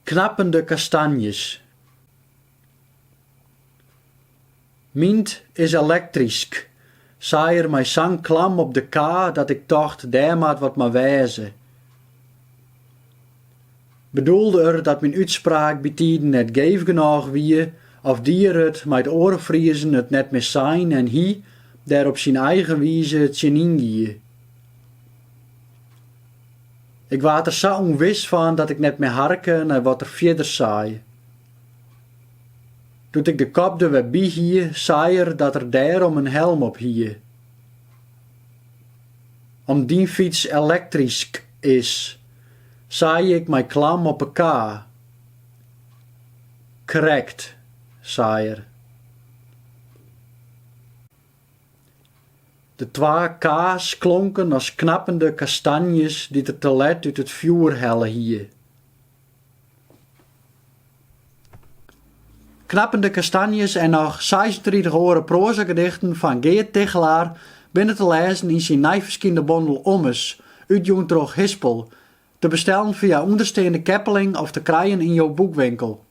Knappende kastanjes. Mient is elektrisch, zei er mij zang klam op de ka dat ik dacht, daar moet wat maar wezen. Bedoelde er dat mijn uitspraak bij tijden net geef genoeg wie, of die er het met orenvriezen het net meer zijn en hij daar op zijn eigen wijze het zin ingie. Ik was er zo onwis van dat ik net meer harken naar wat er verder zei. Toen ik de kop er weer bij hie, zei er dat er daarom een helm op hie. Om die fiets elektrisch is, zei ik mij klam op elkaar. Correct, zei er. De twee kaas klonken als knappende kastanjes die er te let uit het vuur hellen hier. Knappende kastanjes en nog 36 oren prozagedichten van Geert Tichelaar binnen te lezen in zijn nijverskinde bondel Ommes, uit Hispel, te bestellen via ondersteunde Keppeling of te krijgen in jouw boekwinkel.